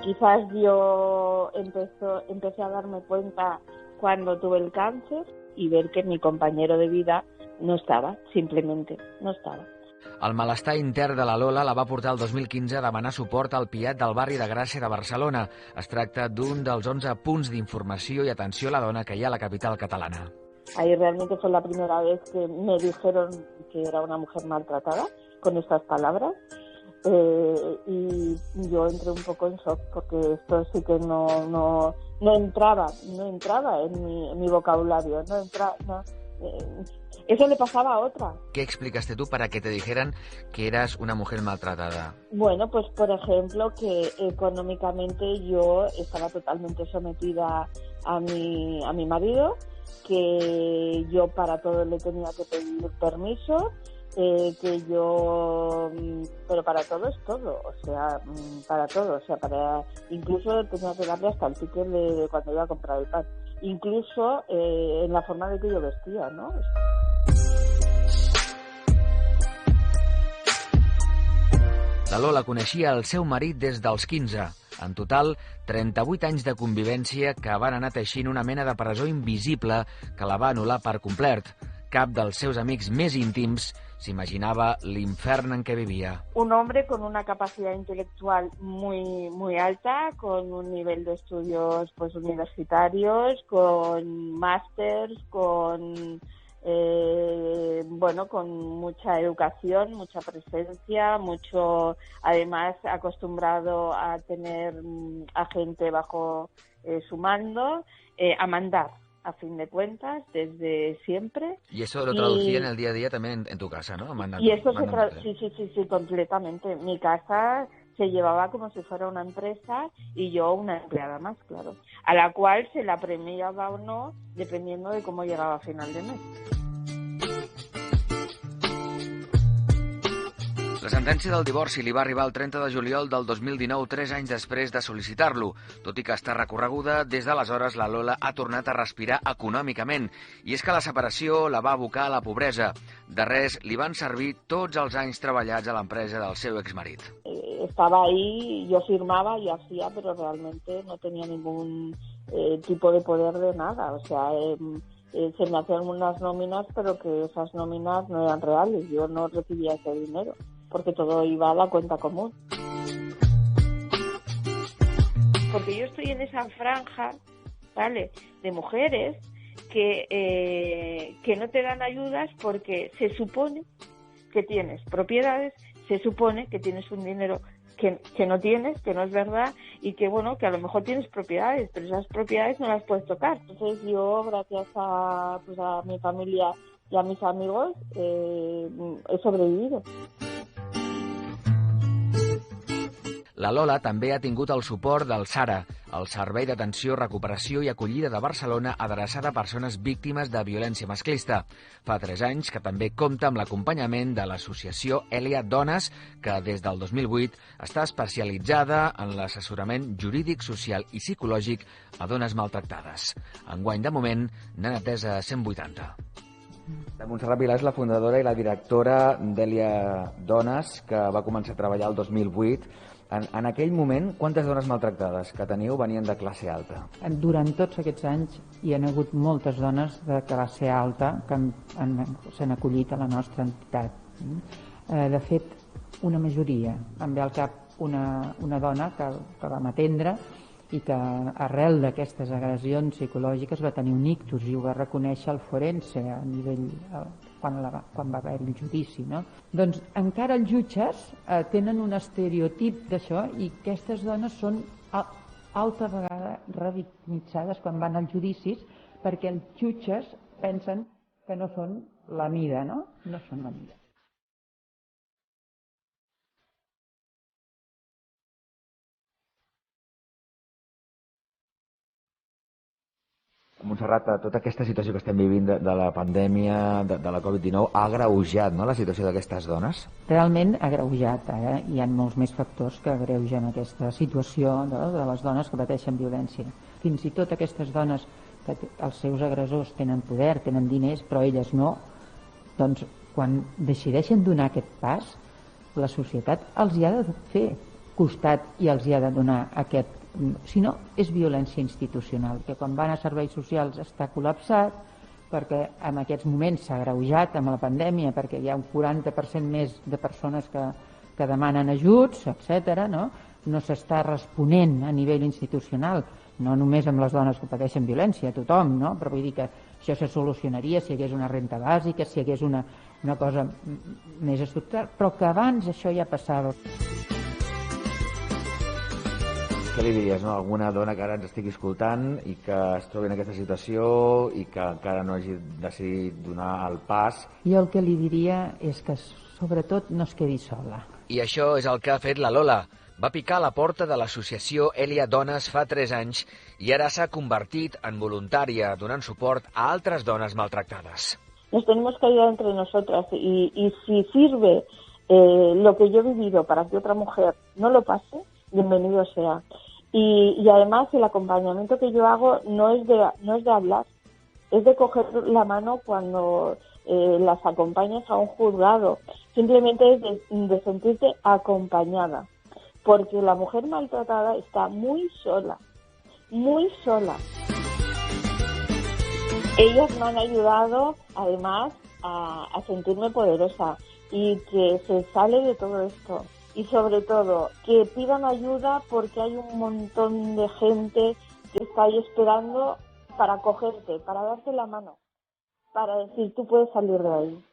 Quizás yo empecé a darme cuenta cuando tuve el cáncer y ver que mi compañero de vida no estaba, simplemente no estaba. El malestar intern de la Lola la va portar el 2015 a demanar suport al PIAT del barri de Gràcia de Barcelona. Es tracta d'un dels 11 punts d'informació i atenció a la dona que hi ha a la capital catalana. Ahí realmente fue la primera vez que me dijeron que era una mujer maltratada, con estas palabras. Y yo entré un poco en shock porque esto sí que no entraba en mi vocabulario, eso le pasaba a otra. ¿Qué explicaste tú para que te dijeran que eras una mujer maltratada? Bueno, pues por ejemplo que económicamente yo estaba totalmente sometida a mi marido, que yo para todo le tenía que pedir permiso, pero para todo es todo, incluso tenía que darle hasta el ticket de cuando iba a comprar el pan, incluso en la forma de que yo vestía, ¿no? La Lola coneixia el seu marit des dels 15. En total, 38 anys de convivència que van anar teixint una mena de presó invisible que la va anul·lar per complet. Cap dels seus amics més íntims s'imaginava l'infern en què vivia. Un hombre con una capacidad intelectual muy alta, con un nivel de estudios pues universitarios, con másters, con mucha educación, mucha presencia, además acostumbrado a tener a gente bajo su mando, a mandar, a fin de cuentas, desde siempre. Y eso lo traducía en el día a día también en tu casa, ¿no? Y eso sí, completamente. Mi casa se llevaba como si fuera una empresa y yo una empleada más, claro, a la cual se la premiaba o no, dependiendo de cómo llegaba a final de mes. La sentència del divorci li va arribar el 30 de juliol del 2019, 3 anys després de sol·licitar-lo. Tot i que està recorreguda, des d'aleshores la Lola ha tornat a respirar econòmicament. I és que la separació la va abocar a la pobresa. De res li van servir tots els anys treballats a l'empresa del seu exmarit. Estaba ahí, yo firmaba y hacía, pero realmente no tenía ningún tipo de poder de nada. O sea, se me hacían unas nóminas, pero que esas nóminas no eran reales. Yo no recibía ese dinero, porque todo iba a la cuenta común. Porque yo estoy en esa franja, ¿vale?, de mujeres que no te dan ayudas porque se supone que tienes propiedades, se supone que tienes un dinero que no tienes, que no es verdad, y que bueno, que a lo mejor tienes propiedades, pero esas propiedades no las puedes tocar. Entonces yo, gracias a mi familia y a mis amigos, he sobrevivido. La Lola també ha tingut el suport del SARA, el Servei d'Atenció, Recuperació i Acollida de Barcelona, adreçat a persones víctimes de violència masclista. Fa 3 anys que també compta amb l'acompanyament de l'associació Elia Dones, que des del 2008 està especialitzada en l'assessorament jurídic, social i psicològic a dones maltractades. Enguany, de moment, n'han atès a 180. La Montserrat Vilà és la fundadora i la directora d'Elia Dones, que va començar a treballar el 2008. En aquell moment, quantes dones maltractades que teniu venien de classe alta? Durant tots aquests anys hi ha hagut moltes dones de classe alta que s'han acollit a la nostra entitat. De fet, una majoria. Em ve al cap una dona que vam atendre i que arrel d'aquestes agressions psicològiques va tenir un ictus i ho va reconèixer el forense a nivell quan va haver el judici, no? Doncs encara els jutges tenen un estereotip d'això i aquestes dones són alta vegada revictimitzades quan van als judicis perquè els jutges pensen que no són la mida, no? No són la mida. Montserrat, tota aquesta situació que estem vivint de la pandèmia, de la Covid-19, ha agreujat, no, la situació d'aquestes dones? Realment ha agreujat. Hi ha molts més factors que agreugen aquesta situació de les dones que pateixen violència. Fins i tot aquestes dones que els seus agressors tenen poder, tenen diners, però elles no, doncs quan decideixen donar aquest pas, la societat els hi ha de fer costat i els hi ha de donar aquest... Si no, és violència institucional, que quan van a serveis socials està col·lapsat, perquè en aquests moments s'ha agreujat amb la pandèmia, perquè hi ha un 40% més de persones que demanen ajuts, etc. No s'està responent a nivell institucional, no només amb les dones que pateixen violència, tothom, no? Però vull dir que això se solucionaria si hi hagués una renda bàsica, si hi hagués una cosa més estructural, però que abans això ja passava. Què li diries, no? Alguna dona que ara ens estigui escoltant i que es trobi en aquesta situació i que encara no hagi decidit donar el pas? Jo el que li diria és que sobretot no es quedi sola. I això és el que ha fet la Lola. Va picar a la porta de l'associació Elia Dones fa 3 anys i ara s'ha convertit en voluntària, donant suport a altres dones maltractades. Nos tenemos que ayudar entre nosotras y si sirve lo que yo he vivido para que otra mujer no lo pase, bienvenido sea. Y además el acompañamiento que yo hago no es de hablar, es de coger la mano cuando las acompañas a un juzgado. Simplemente es de sentirte acompañada, porque la mujer maltratada está muy sola, muy sola. Ellas me han ayudado, además, a sentirme poderosa y que se sale de todo esto. Y sobre todo, que pidan ayuda porque hay un montón de gente que está ahí esperando para cogerte, para darte la mano, para decir, tú puedes salir de ahí.